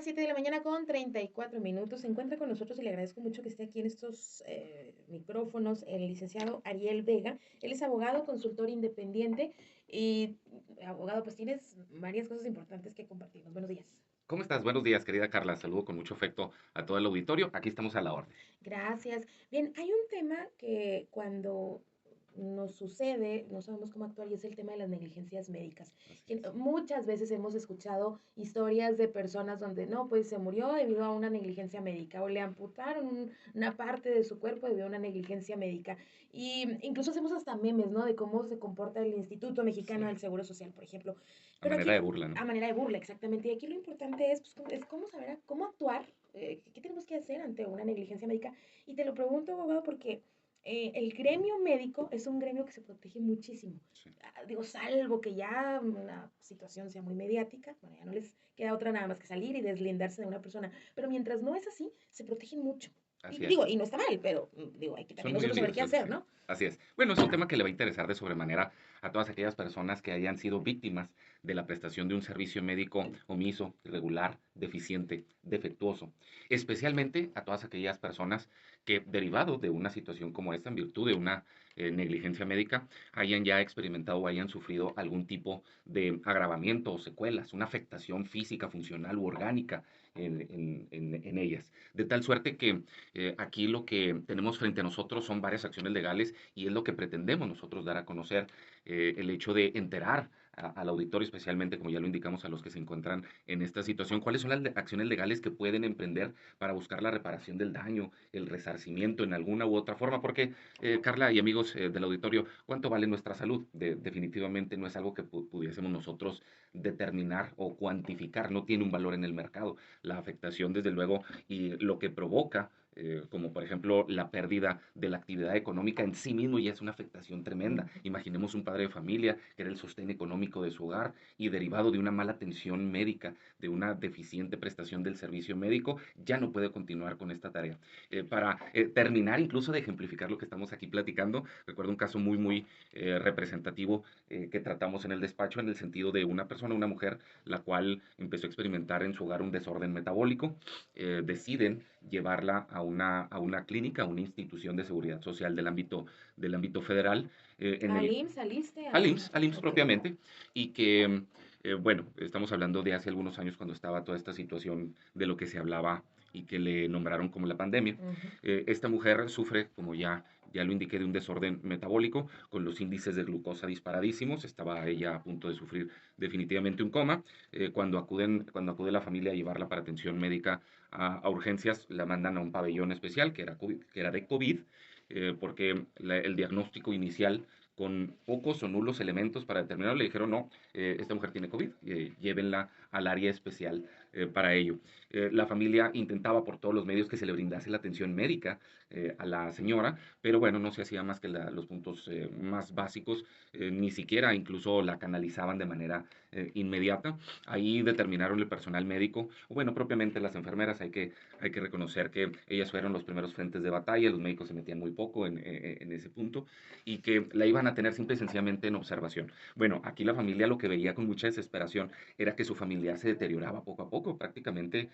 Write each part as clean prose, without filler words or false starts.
7 de la mañana con 34 minutos. Se encuentra con nosotros y le agradezco mucho que esté aquí en estos micrófonos el licenciado Ariel Vega. Él es abogado, consultor independiente y abogado, pues tienes varias cosas importantes que compartirnos. Buenos días. ¿Cómo estás? Buenos días, querida Carla. Saludo con mucho afecto a todo el auditorio. Aquí estamos a la orden. Gracias. Bien, hay un tema que cuando nos sucede, no sabemos cómo actuar y es el tema de las negligencias médicas. Así es. Muchas veces hemos escuchado historias de personas donde no, pues se murió debido a una negligencia médica o le amputaron una parte de su cuerpo debido a una negligencia médica. Y incluso hacemos hasta memes, ¿no? De cómo se comporta el Instituto Sí, Mexicano del Seguro Social, por ejemplo. a Pero manera aquí, de burla, ¿no? a manera de burla, exactamente. Y aquí lo importante es, pues, es cómo saber cómo actuar, qué tenemos que hacer ante una negligencia médica. Y te lo pregunto, abogado, porque el gremio médico es un gremio que se protege muchísimo. Sí, Digo, salvo que ya una situación sea muy mediática, bueno, ya no les queda otra nada más que salir y deslindarse de una persona. Pero mientras no es así, se protegen mucho. Y así es. digo, y no está mal, pero digo, hay que Son también muy nosotros saber qué envidiosos, hacer, sí. ¿no? Así es. Bueno, es un tema que le va a interesar de sobremanera a todas aquellas personas que hayan sido víctimas de la prestación de un servicio médico omiso, irregular, deficiente, defectuoso. Especialmente a todas aquellas personas que, derivado de una situación como esta, en virtud de una negligencia médica, hayan ya experimentado o hayan sufrido algún tipo de agravamiento o secuelas, una afectación física, funcional u orgánica en ellas. De tal suerte que aquí lo que tenemos frente a nosotros son varias acciones legales y es lo que pretendemos nosotros dar a conocer, el hecho de enterar al auditorio, especialmente como ya lo indicamos a los que se encuentran en esta situación, cuáles son las acciones legales que pueden emprender para buscar la reparación del daño, el resarcimiento en alguna u otra forma, porque Carla y amigos del auditorio, ¿cuánto vale nuestra salud? Definitivamente no es algo que pudiésemos nosotros determinar o cuantificar, no tiene un valor en el mercado. La afectación, desde luego, y lo que provoca como por ejemplo la pérdida de la actividad económica en sí mismo ya es una afectación tremenda. Ujú. Imaginemos un padre de familia que era el sostén económico de su hogar y derivado de una mala atención médica, de una deficiente prestación del servicio médico, ya no puede continuar con esta tarea. Para terminar incluso de ejemplificar lo que estamos aquí platicando, recuerdo un caso muy representativo que tratamos en el despacho en el sentido de una persona, una mujer, la cual empezó a experimentar en su hogar un desorden metabólico. Deciden llevarla a una clínica, a una institución de seguridad social del ámbito federal, en Al el, IMSS, saliste al a... IMSS, al IMSS Ok. propiamente, y que, bueno, estamos hablando de hace algunos años cuando estaba toda esta situación de lo que se hablaba y que le nombraron como la pandemia. Ujú. Esta mujer sufre, como ya lo indiqué, de un desorden metabólico con los índices de glucosa disparadísimos. Estaba ella a punto de sufrir definitivamente un coma. Cuando acude la familia a llevarla para atención médica a urgencias, la mandan a un pabellón especial que era de COVID, porque el diagnóstico inicial con pocos o nulos elementos para determinarlo, le dijeron, no, esta mujer tiene COVID, llévenla al área especial para ello. La familia intentaba por todos los medios que se le brindase la atención médica a la señora, pero bueno, no se hacía más que los puntos más básicos, ni siquiera incluso la canalizaban de manera inmediata. Ahí determinaron el personal médico, o bueno, propiamente las enfermeras, hay que reconocer que ellas fueron los primeros frentes de batalla, los médicos se metían muy poco en ese punto, y que la iban a tener simple y sencillamente en observación. Bueno, aquí la familia lo que veía con mucha desesperación era que su familiar se deterioraba poco a poco, prácticamente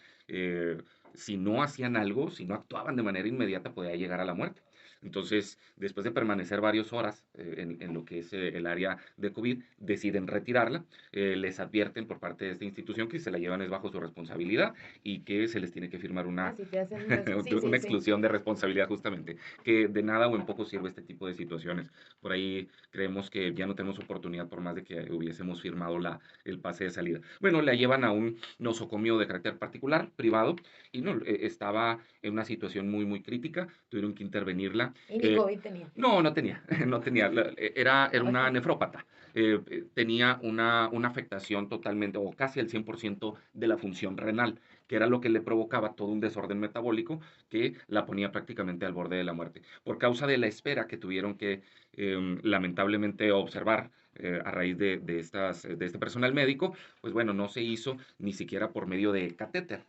si no hacían algo, si no actuaban de manera inmediata, podía llegar a la muerte. Entonces, después de permanecer varias horas en lo que es el área de COVID, deciden retirarla. Les advierten por parte de esta institución que se la llevan es bajo su responsabilidad y que se les tiene que firmar Ah, una, sí, te hacen... Sí, sí, una sí. exclusión de responsabilidad justamente, que de nada o en poco sirve este tipo de situaciones. Por ahí creemos que ya no tenemos oportunidad por más de que hubiésemos firmado el pase de salida. Bueno, la llevan a un nosocomio de carácter particular, privado, y no, estaba en una situación muy crítica, tuvieron que intervenirla. Y ni COVID tenía. No, no tenía, no tenía, era una Ok. nefrópata. Tenía una afectación totalmente o casi al 100% de la función renal, que era lo que le provocaba todo un desorden metabólico que la ponía prácticamente al borde de la muerte. Por causa de la espera que tuvieron que lamentablemente observar a raíz de este personal médico, pues bueno, no se hizo ni siquiera por medio de catéter.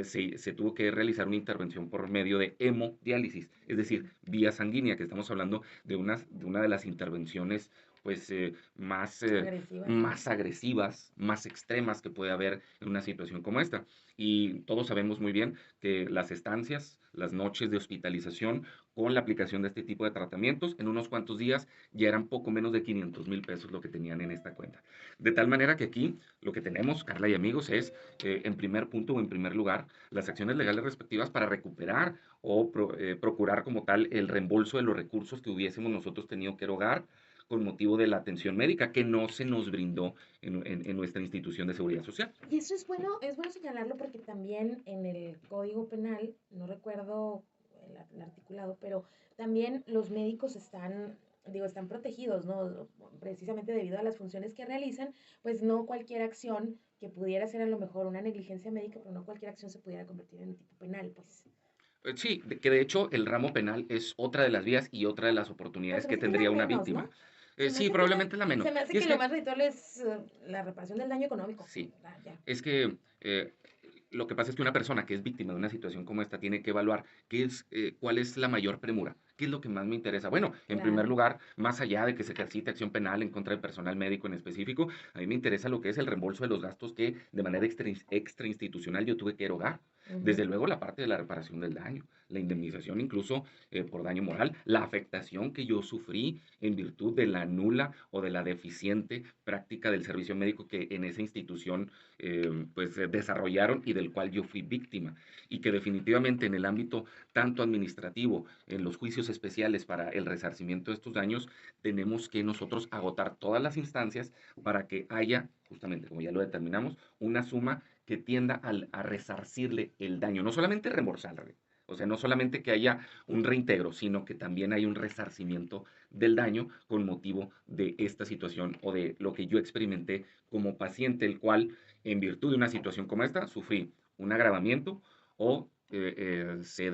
Se tuvo que realizar una intervención por medio de hemodiálisis, es decir, vía sanguínea, que estamos hablando de una de las intervenciones pues Agresivas, ¿no? más agresivas, más extremas que puede haber en una situación como esta. Y todos sabemos muy bien que las estancias, las noches de hospitalización con la aplicación de este tipo de tratamientos, en unos cuantos días ya eran poco menos de 500,000 pesos lo que tenían en esta cuenta. De tal manera que aquí lo que tenemos, Carla y amigos, es en primer punto o en primer lugar las acciones legales respectivas para recuperar o procurar como tal el reembolso de los recursos que hubiésemos nosotros tenido que erogar con motivo de la atención médica que no se nos brindó en nuestra institución de seguridad social. Y eso es bueno señalarlo porque también en el Código Penal, no recuerdo el articulado, pero también los médicos están, digo, están protegidos, ¿no? Precisamente debido a las funciones que realizan, pues no cualquier acción que pudiera ser a lo mejor una negligencia médica, pero no cualquier acción se pudiera convertir en un tipo penal, pues. Sí, que de hecho el ramo penal es otra de las vías y otra de las Pero oportunidades se me que hace que es la tendría una menos, víctima. ¿no? Se me Sí, hace que probablemente la menos. se me hace Y que es lo que, más ritual es la reparación del daño económico. sí, Ah, ya. es que lo que pasa es que una persona que es víctima de una situación como esta tiene que evaluar cuál es la mayor premura, qué es lo que más me interesa. Bueno, en primer Claro. lugar, más allá de que se ejercite acción penal en contra del personal médico en específico, a mí me interesa lo que es el reembolso de los gastos que de manera extrainstitucional yo tuve que erogar. Desde Ujú. luego la parte de la reparación del daño, la indemnización incluso por daño moral, la afectación que yo sufrí en virtud de la nula o de la deficiente práctica del servicio médico que en esa institución desarrollaron y del cual yo fui víctima. Y que definitivamente en el ámbito tanto administrativo, en los juicios especiales para el resarcimiento de estos daños, tenemos que nosotros agotar todas las instancias para que haya, justamente como ya lo determinamos, una suma que tienda a resarcirle el daño, no solamente reembolsarle, o sea, no solamente que haya un reintegro, sino que también hay un resarcimiento del daño con motivo de esta situación o de lo que yo experimenté como paciente, el cual, en virtud de una situación como esta, sufrí un agravamiento o se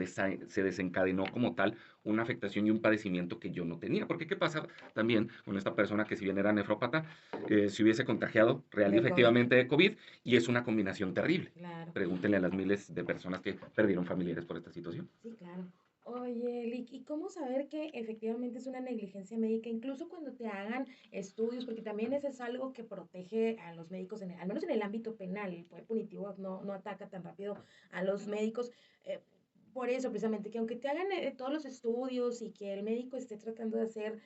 desencadenó como tal una afectación y un padecimiento que yo no tenía. Porque ¿qué pasa también con esta persona que si bien era nefrópata, se hubiese contagiado real y De COVID. efectivamente de COVID y es una combinación terrible? Claro. Pregúntenle a las miles de personas que perdieron familiares por esta situación. Sí, claro. Oye, Lick, ¿y cómo saber que efectivamente es una negligencia médica, incluso cuando te hagan estudios? Porque también eso es algo que protege a los médicos, al menos en el ámbito penal. El poder punitivo no ataca tan rápido a los médicos. eh, por eso, precisamente, que aunque te hagan todos los estudios y que el médico esté tratando de hacer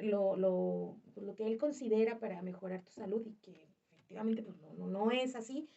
lo que él considera para mejorar tu salud y que efectivamente pues, no es así,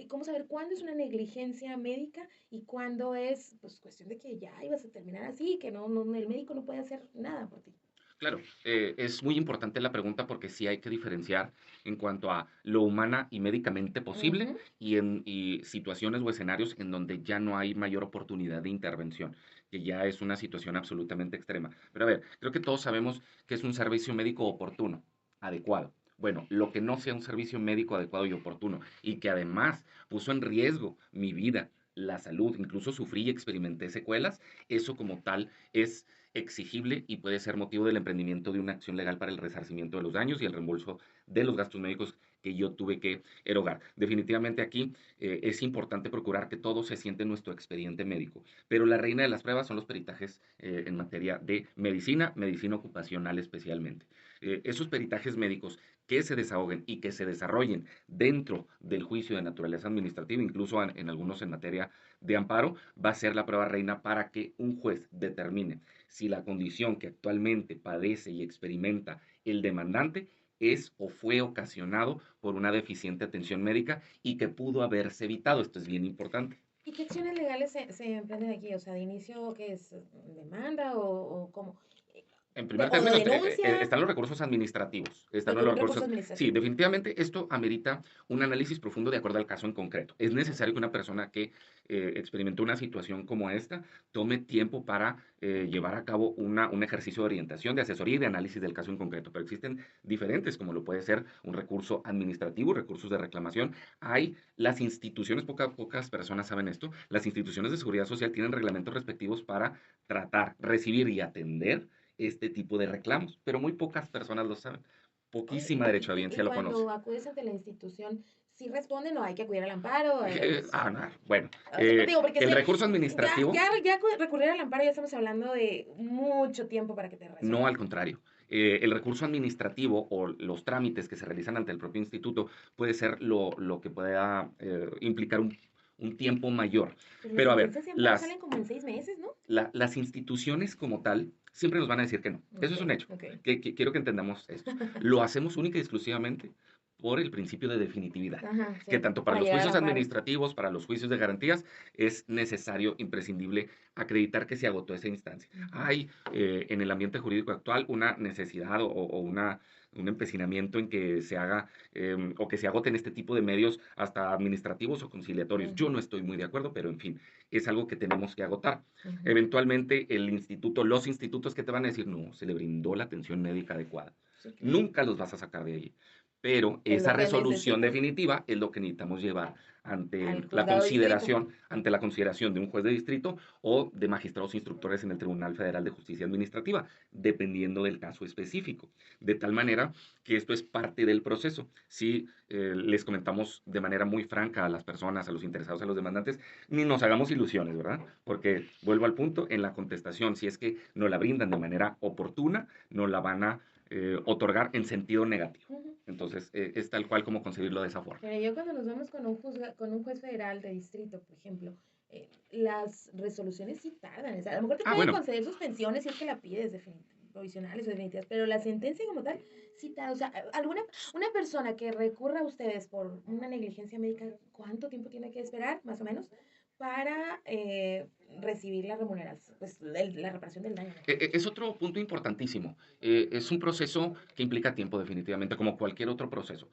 ¿cómo saber cuándo es una negligencia médica y cuándo es pues cuestión de que ya ibas a terminar así, que el médico no puede hacer nada por ti? Claro, es muy importante la pregunta porque sí hay que diferenciar en cuanto a lo humana y médicamente posible Ujú. y situaciones o escenarios en donde ya no hay mayor oportunidad de intervención, que ya es una situación absolutamente extrema. Pero a ver, creo que todos sabemos que es un servicio médico oportuno, adecuado. Bueno, lo que no sea un servicio médico adecuado y oportuno y que además puso en riesgo mi vida, la salud, incluso sufrí y experimenté secuelas, eso como tal es exigible y puede ser motivo del emprendimiento de una acción legal para el resarcimiento de los daños y el reembolso de los gastos médicos que yo tuve que erogar. Definitivamente aquí es importante procurar que todo se siente en nuestro expediente médico, pero la reina de las pruebas son los peritajes en materia de medicina, medicina ocupacional especialmente. Esos peritajes médicos que se desahoguen y que se desarrollen dentro del juicio de naturaleza administrativa, incluso en algunos en materia de amparo, va a ser la prueba reina para que un juez determine si la condición que actualmente padece y experimenta el demandante es o fue ocasionado por una deficiente atención médica y que pudo haberse evitado. Esto es bien importante. ¿Y qué acciones legales se emprenden aquí? O sea, de inicio, ¿qué es? ¿Demanda o cómo? Eh, En primer ¿O de término, denuncia? están los recursos administrativos. Están los Recurso recursos. Sí, administrativo. definitivamente esto amerita un análisis profundo de acuerdo al caso en concreto. Es necesario que una persona que experimentó una situación como esta tome tiempo para llevar a cabo un ejercicio de orientación, de asesoría y de análisis del caso en concreto. Pero existen diferentes, como lo puede ser un recurso administrativo, recursos de reclamación. Hay las instituciones, pocas personas saben esto, las instituciones de seguridad social tienen reglamentos respectivos para tratar, recibir y atender este tipo de reclamos, pero muy pocas personas lo saben. Oye, Poquísima y derechohabiencia lo conoce. cuando acudes ante la institución, ¿sí responden o hay que acudir al amparo? No, bueno, Digo, porque el recurso ya administrativo, recurrir al amparo ya estamos hablando de mucho tiempo para que te no resuelvan. al contrario. El recurso administrativo o los trámites que se realizan ante el propio instituto puede ser lo que pueda implicar un tiempo mayor. Pero las Pero a ver, sentencias siempre nos salen como en 6 meses, ¿no? las instituciones como tal siempre nos van a decir que no. Eso Ok, es un hecho. ok. Quiero que entendamos esto. Lo hacemos única y exclusivamente por el principio de definitividad, Ajá, que sí, tanto para para los llegar a juicios acuerdos. administrativos, para los juicios de garantías, es necesario, imprescindible, acreditar que se agotó esa instancia. Ujú. Hay en el ambiente jurídico actual una necesidad o un empecinamiento en que se haga o que se agoten este tipo de medios hasta administrativos o conciliatorios. Yo Ujú, no estoy muy de acuerdo, pero en fin, es algo que tenemos que agotar. ujú. Eventualmente los institutos que te van a decir, no, se le brindó la atención médica adecuada. Sí, claro. Nunca los vas a sacar de ahí. Pero Es esa lo que resolución necesitan definitiva es lo que necesitamos llevar al juzgado de distrito. ante la consideración de un juez de distrito o de magistrados instructores en el Tribunal Federal de Justicia Administrativa, dependiendo del caso específico. De tal manera que esto es parte del proceso. Si les comentamos de manera muy franca a las personas, a los interesados, a los demandantes, ni nos hagamos ilusiones, ¿verdad? Porque vuelvo al punto, en la contestación, si es que nos la brindan de manera oportuna, nos la van a otorgar en sentido negativo. Ujú. Entonces, es tal cual como concebirlo de esa forma. Pero yo cuando nos vamos con un juez federal de distrito, por ejemplo, las resoluciones sí tardan. O sea, a lo mejor te Ah, pueden bueno, conceder suspensiones si es que la pides provisionales o definitivas, pero la sentencia como tal sí tarda. O sea, una persona que recurra a ustedes por una negligencia médica, ¿cuánto tiempo tiene que esperar, más o menos, para recibir la remuneración, pues la reparación del daño? Es otro punto importantísimo. Es un proceso que implica tiempo definitivamente, como cualquier otro proceso.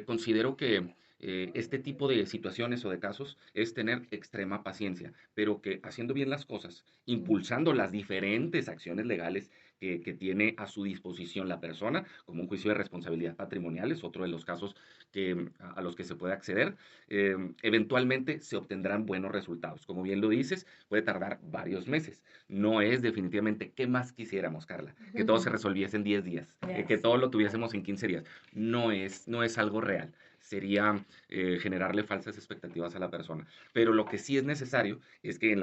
Considero que este tipo de situaciones o de casos es tener extrema paciencia, pero que haciendo bien las cosas, Ujú. impulsando las diferentes acciones legales que tiene a su disposición la persona, como un juicio de responsabilidad patrimonial, es otro de los casos a los que se puede acceder, eventualmente se obtendrán buenos resultados. Como bien lo dices, puede tardar varios meses. No es definitivamente qué más quisiéramos, Carla, que todo se resolviese en 10 días, Ya que todo sé. lo tuviésemos en 15 días. No es algo real. Sería generarle falsas expectativas a la persona. Pero lo que sí es necesario es que en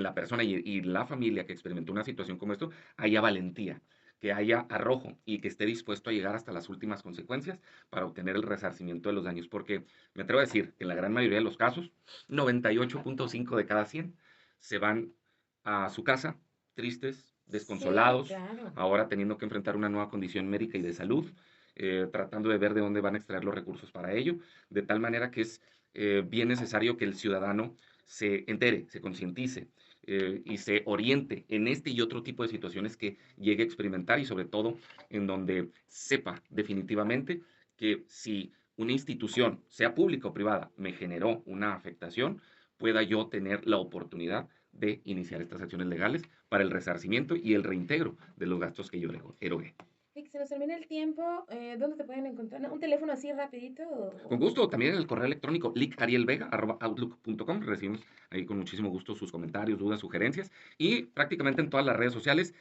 la persona y la familia que experimentó una situación como esto haya valentía, que haya arrojo y que esté dispuesto a llegar hasta las últimas consecuencias para obtener el resarcimiento de los daños. Porque me atrevo a decir que en la gran mayoría de los casos, 98.5 de cada 100 se van a su casa tristes, Sí, desconsolados, claro. ahora teniendo que enfrentar una nueva condición médica y de salud, tratando de ver de dónde van a extraer los recursos para ello, de tal manera que es bien necesario que el ciudadano se entere, se concientice y se oriente en este y otro tipo de situaciones que llegue a experimentar y sobre todo en donde sepa definitivamente que si una institución, sea pública o privada, me generó una afectación, pueda yo tener la oportunidad de iniciar estas acciones legales para el resarcimiento y el reintegro de los gastos que yo erogué. Vic, se nos termina el tiempo. ¿Dónde te pueden encontrar? ¿No? ¿Un teléfono así rapidito? Con gusto, también en el correo electrónico licarielvega@outlook.com recibimos ahí con muchísimo gusto sus comentarios, dudas, sugerencias y prácticamente en todas las redes sociales,